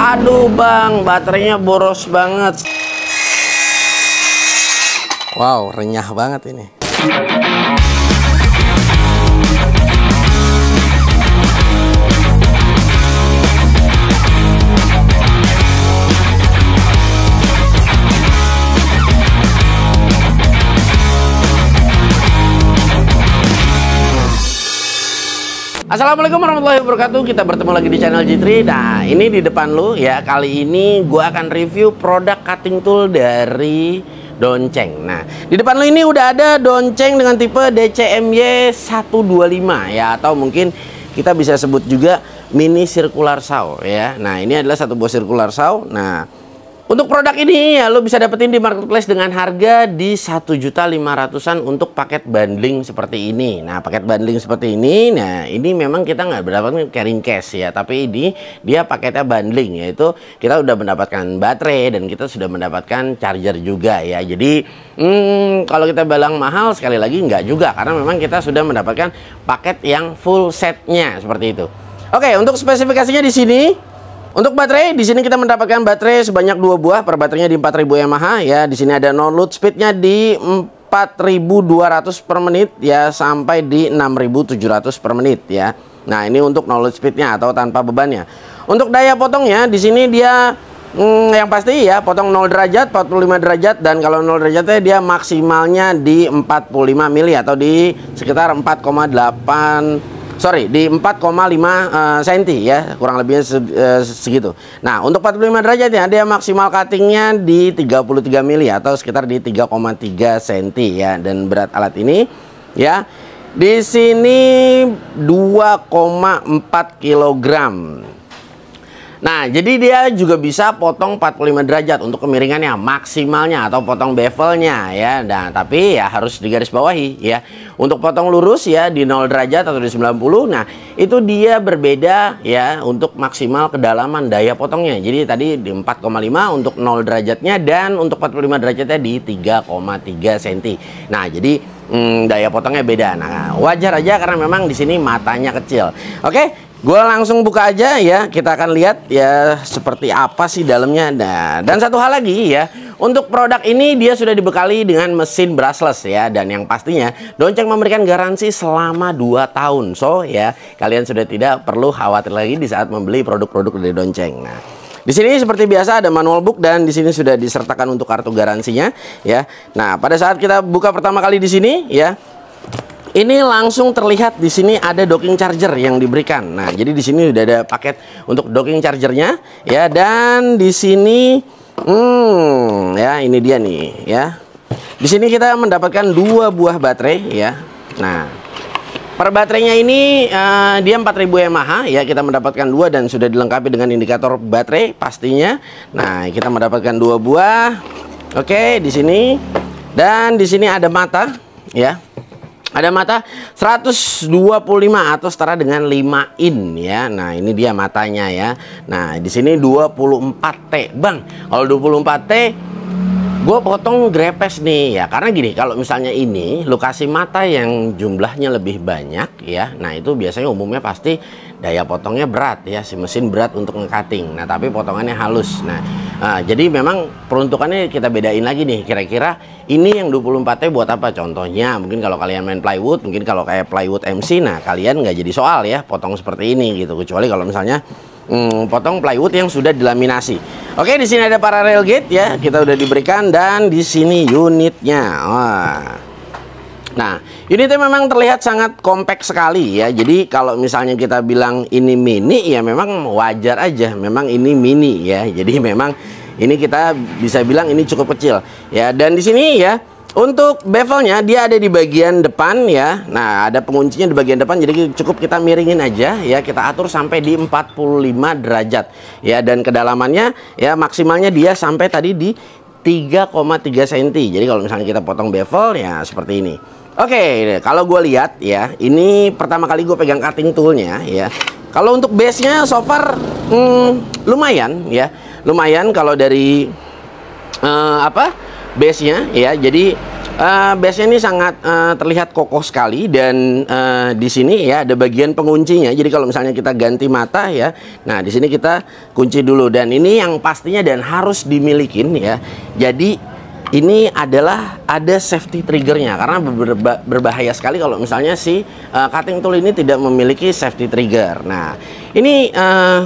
Aduh bang, baterainya boros banget. Wow, renyah banget ini. Assalamualaikum warahmatullahi wabarakatuh. Kita bertemu lagi di channel G3. Nah, ini di depan lu ya. Kali ini gua akan review produk cutting tool dari Donceng. Nah, di depan lu ini udah ada Donceng dengan tipe DCMY 125 ya, atau mungkin kita bisa sebut juga mini circular saw ya. Nah, ini adalah satu buah circular saw. Nah, untuk produk ini ya lo bisa dapetin di marketplace dengan harga di 1.500.000-an untuk paket bundling seperti ini. Nah, paket bundling seperti ini, nah ini memang kita nggak mendapatkan carrying case ya, tapi ini dia paketnya bundling, yaitu kita udah mendapatkan baterai dan kita sudah mendapatkan charger juga ya. Jadi kalau kita bilang mahal, sekali lagi nggak juga, karena memang kita sudah mendapatkan paket yang full setnya seperti itu. Oke, untuk spesifikasinya di sini. Untuk baterai, di sini kita mendapatkan baterai sebanyak 2 buah, per baterainya di 4000 mAh ya. Di sini ada no load speednya di 4200 per menit ya, sampai di 6700 per menit ya. Nah, ini untuk no load speednya atau tanpa bebannya. Untuk daya potongnya, di sini dia yang pasti ya, potong 0 derajat, 45 derajat, dan kalau 0 derajatnya dia maksimalnya di 45 mili atau di sekitar di 4,5 cm ya, kurang lebihnya segitu. Nah, untuk 45 derajatnya dia maksimal cuttingnya di 33 mili atau sekitar di 3,3 cm ya. Dan berat alat ini ya di sini 2,4 kg. Nah, jadi dia juga bisa potong 45 derajat untuk kemiringannya maksimalnya atau potong bevelnya ya. Nah, tapi ya harus digarisbawahi ya. Untuk potong lurus ya di 0 derajat atau di 90. Nah, itu dia berbeda ya untuk maksimal kedalaman daya potongnya. Jadi tadi di 4,5 untuk 0 derajatnya, dan untuk 45 derajatnya di 3,3 cm. Nah, jadi daya potongnya beda. Nah, wajar aja karena memang di sini matanya kecil. Oke. Gue langsung buka aja ya, kita akan lihat ya seperti apa sih dalamnya. Nah, dan satu hal lagi ya, untuk produk ini dia sudah dibekali dengan mesin brushless ya, dan yang pastinya Donceng memberikan garansi selama 2 tahun. So ya, kalian sudah tidak perlu khawatir lagi di saat membeli produk-produk dari Donceng. Nah, di sini seperti biasa ada manual book, dan di sini sudah disertakan untuk kartu garansinya ya. Nah, pada saat kita buka pertama kali di sini ya, ini langsung terlihat di sini ada docking charger yang diberikan. Nah, jadi di sini udah ada paket untuk docking chargernya ya, dan di sini ya ini dia nih ya. Di sini kita mendapatkan 2 buah baterai ya. Nah, per baterainya ini dia 4000 mAh ya, kita mendapatkan 2 dan sudah dilengkapi dengan indikator baterai pastinya. Nah, kita mendapatkan 2 buah. Oke, di sini. Dan di sini ada mata ya. Ada mata 125 atau setara dengan 5 in ya. Nah, ini dia matanya ya. Nah, di sini 24T. Bang, kalau 24T gue potong grepes nih ya. Karena gini, kalau misalnya ini lu kasih mata yang jumlahnya lebih banyak ya. Nah, itu biasanya umumnya pasti daya potongnya berat ya, si mesin berat untuk nge-cutting. Nah, tapi potongannya halus. Nah, jadi memang peruntukannya kita bedain lagi nih. Kira-kira ini yang 24T buat apa? Contohnya mungkin kalau kalian main plywood, mungkin kalau kayak plywood MC, nah kalian nggak jadi soal ya potong seperti ini gitu. Kecuali kalau misalnya potong plywood yang sudah dilaminasi. Oke, di sini ada para railgate ya, kita udah diberikan, dan di sini unitnya. Wah. Nah, unitnya memang terlihat sangat compact sekali ya. Jadi kalau misalnya kita bilang ini mini ya, memang wajar aja, memang ini mini ya. Jadi memang ini kita bisa bilang ini cukup kecil ya. Dan di sini ya, untuk bevelnya dia ada di bagian depan ya. Nah, ada penguncinya di bagian depan, jadi cukup kita miringin aja ya. Kita atur sampai di 45 derajat ya, dan kedalamannya ya maksimalnya dia sampai tadi di 3,3 cm. Jadi kalau misalnya kita potong bevel ya seperti ini. Oke, kalau gue lihat ya, ini pertama kali gue pegang cutting toolnya ya. Kalau untuk base-nya so far lumayan ya, lumayan kalau dari base-nya ya. Jadi Base-nya ini sangat terlihat kokoh sekali, dan di sini ya ada bagian penguncinya. Jadi kalau misalnya kita ganti mata ya, nah di sini kita kunci dulu, dan ini yang pastinya dan harus dimilikin ya. Jadi ini adalah ada safety triggernya, karena berbahaya sekali kalau misalnya si cutting tool ini tidak memiliki safety trigger. Nah, ini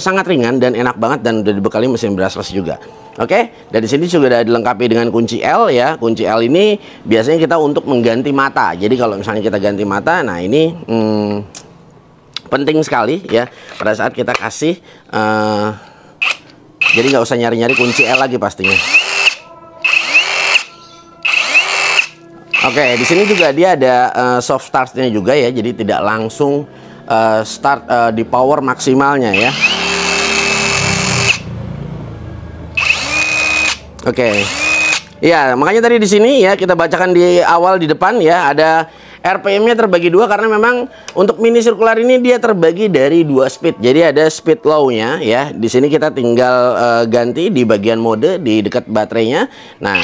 sangat ringan dan enak banget, dan udah dibekali mesin brushless juga. Oke, dan di sini juga udah dilengkapi dengan kunci L ya. Kunci L ini biasanya kita untuk mengganti mata. Jadi kalau misalnya kita ganti mata, nah ini penting sekali ya pada saat kita kasih. Jadi nggak usah nyari-nyari kunci L lagi pastinya. Oke, di sini juga dia ada soft startnya juga ya, jadi tidak langsung start di power maksimalnya ya. Oke, ya makanya tadi di sini ya kita bacakan di awal di depan ya, ada RPM-nya terbagi dua, karena memang untuk mini sirkular ini dia terbagi dari dua speed. Jadi ada speed low-nya ya. Di sini kita tinggal ganti di bagian mode di dekat baterainya. Nah,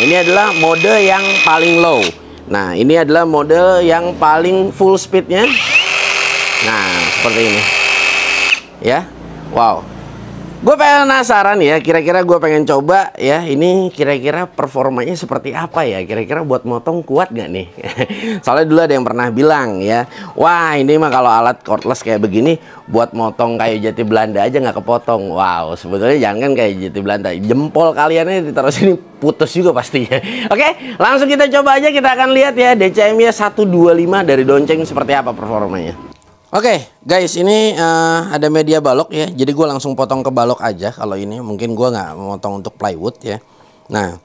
ini adalah mode yang paling low. Nah, ini adalah mode yang paling full speednya. Nah, seperti ini. Ya, wow. Gue penasaran ya, kira-kira gue pengen coba ya, ini kira-kira performanya seperti apa ya, kira-kira buat motong kuat gak nih? Soalnya dulu ada yang pernah bilang ya, wah ini mah kalau alat cordless kayak begini buat motong kayu jati Belanda aja nggak kepotong. Wow, sebetulnya jangan kayak jati Belanda, jempol kaliannya ditaruh sini putus juga pastinya. Oke, langsung kita coba aja, kita akan lihat ya DCM-nya 125 dari Donceng seperti apa performanya. Oke, guys, ini ada media balok ya. Jadi gue langsung potong ke balok aja. Kalau ini mungkin gue nggak memotong untuk plywood ya. Nah,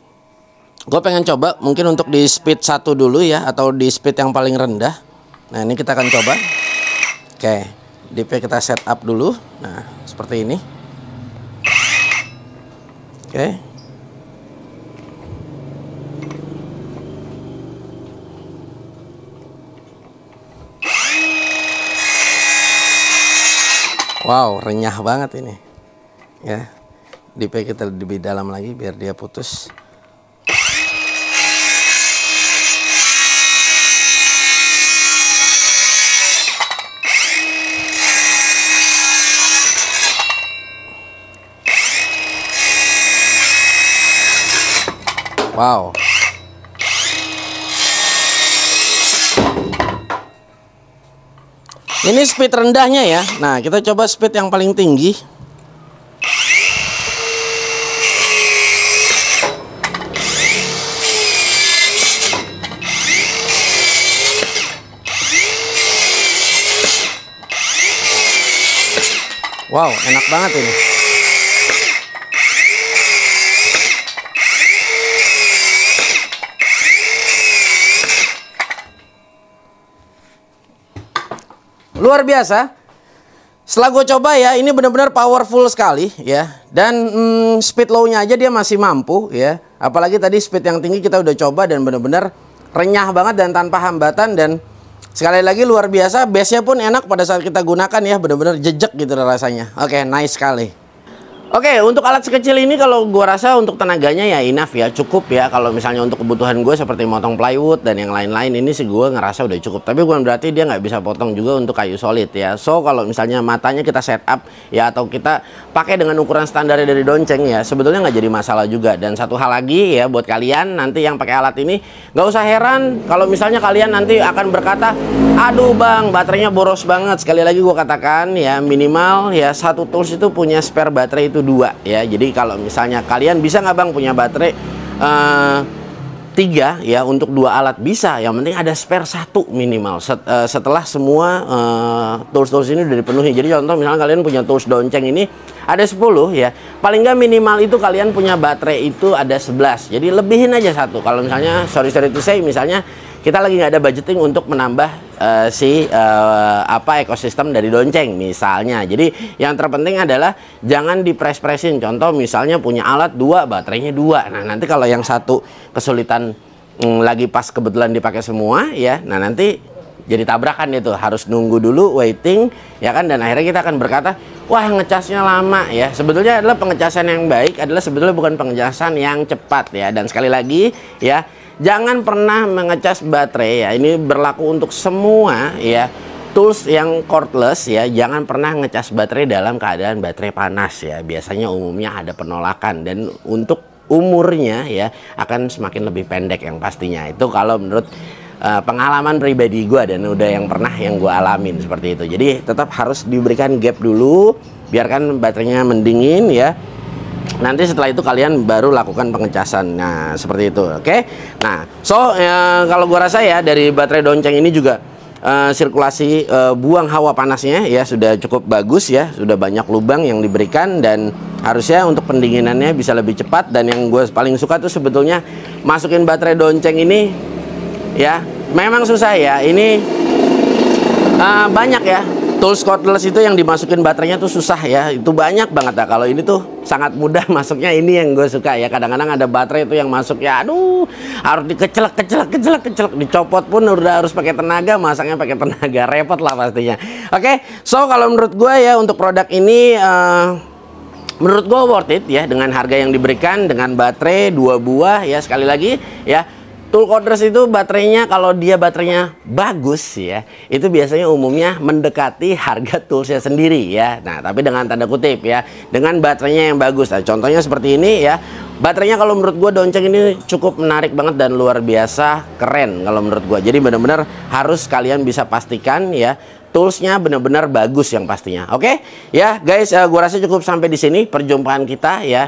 gue pengen coba mungkin untuk di speed 1 dulu ya, atau di speed yang paling rendah. Nah, ini kita akan coba. Oke, DP kita set up dulu. Nah, seperti ini. Oke. Wow, renyah banget ini ya. DP kita lebih dalam lagi biar dia putus. Wow. Ini speed rendahnya ya. Nah, kita coba speed yang paling tinggi. Wow, enak banget ini. Luar biasa. Setelah gue coba ya, ini benar-benar powerful sekali ya. Dan speed low-nya aja dia masih mampu ya. Apalagi tadi speed yang tinggi kita udah coba dan benar-benar renyah banget dan tanpa hambatan. Dan sekali lagi luar biasa, base-nya pun enak pada saat kita gunakan ya. Benar-benar jejak gitu rasanya. Oke, nice sekali. Oke, untuk alat sekecil ini kalau gue rasa untuk tenaganya ya enough ya, cukup ya. Kalau misalnya untuk kebutuhan gue seperti motong plywood dan yang lain-lain, ini sih gue ngerasa udah cukup. Tapi bukan berarti dia nggak bisa potong juga untuk kayu solid ya. So kalau misalnya matanya kita set up ya, atau kita pakai dengan ukuran standar dari Donceng ya, sebetulnya nggak jadi masalah juga. Dan satu hal lagi ya, buat kalian nanti yang pakai alat ini, nggak usah heran kalau misalnya kalian nanti akan berkata, aduh bang, baterainya boros banget. Sekali lagi gue katakan ya, minimal ya satu tools itu punya spare baterai itu 2 ya. Jadi kalau misalnya kalian bisa nggak bang punya baterai 3 ya untuk 2 alat, bisa. Yang penting ada spare 1 minimal setelah semua tools-tools ini udah dipenuhi. Jadi contoh misalnya kalian punya tools Donceng ini ada 10 ya, paling nggak minimal itu kalian punya baterai itu ada 11. Jadi lebihin aja 1. Kalau misalnya sorry to say, misalnya kita lagi nggak ada budgeting untuk menambah ekosistem dari Donceng misalnya. Jadi yang terpenting adalah jangan dipres-presin. Contoh misalnya punya alat 2, baterainya 2. Nah nanti kalau yang satu kesulitan lagi pas kebetulan dipakai semua ya, nah nanti jadi tabrakan itu, harus nunggu dulu, waiting ya kan. Dan akhirnya kita akan berkata, wah ngecasnya lama ya. Sebetulnya adalah pengecasan yang baik adalah sebetulnya bukan pengecasan yang cepat ya. Dan sekali lagi ya, jangan pernah mengecas baterai ya. Ini berlaku untuk semua ya tools yang cordless ya. Jangan pernah ngecas baterai dalam keadaan baterai panas ya. Biasanya umumnya ada penolakan, dan untuk umurnya ya akan semakin lebih pendek yang pastinya. Itu kalau menurut pengalaman pribadi gue, dan udah yang pernah yang gue alamin seperti itu. Jadi tetap harus diberikan gap dulu, biarkan baterainya mendingin ya. Nanti setelah itu kalian baru lakukan pengecasan. Nah seperti itu, oke. Nah kalau gue rasa ya dari baterai Donceng ini juga sirkulasi buang hawa panasnya ya sudah cukup bagus ya, sudah banyak lubang yang diberikan, dan harusnya untuk pendinginannya bisa lebih cepat. Dan yang gue paling suka tuh sebetulnya masukin baterai Donceng ini ya, memang susah ya. Ini banyak ya tools cordless itu yang dimasukin baterainya tuh susah ya, itu banyak banget. Nah kalau ini tuh sangat mudah masuknya. Ini yang gue suka ya. Kadang-kadang ada baterai itu yang masuk ya, aduh, harus dikecelak, dicopot pun udah harus pakai tenaga, masaknya pakai tenaga, repot lah pastinya. Oke, so kalau menurut gue ya untuk produk ini menurut gue worth it ya, dengan harga yang diberikan, dengan baterai 2 buah ya. Sekali lagi ya, tool cordless itu baterainya, kalau dia baterainya bagus ya, itu biasanya umumnya mendekati harga toolsnya sendiri ya. Nah tapi dengan tanda kutip ya, dengan baterainya yang bagus. Nah, contohnya seperti ini ya, baterainya kalau menurut gue Donceng ini cukup menarik banget dan luar biasa keren kalau menurut gue. Jadi benar-benar harus kalian bisa pastikan ya, toolsnya benar-benar bagus yang pastinya. Oke ya guys, gua rasa cukup sampai di sini perjumpaan kita ya,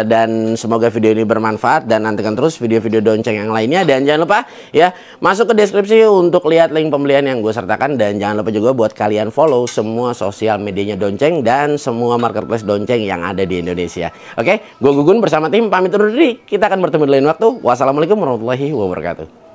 dan semoga video ini bermanfaat, dan nantikan terus video-video Donceng yang lainnya. Dan jangan lupa ya masuk ke deskripsi untuk lihat link pembelian yang gue sertakan, dan jangan lupa juga buat kalian follow semua sosial medianya Donceng dan semua marketplace Donceng yang ada di Indonesia. Oke, gue Gugun bersama tim pamit undur diri. Kita akan bertemu di lain waktu. Wassalamualaikum warahmatullahi wabarakatuh.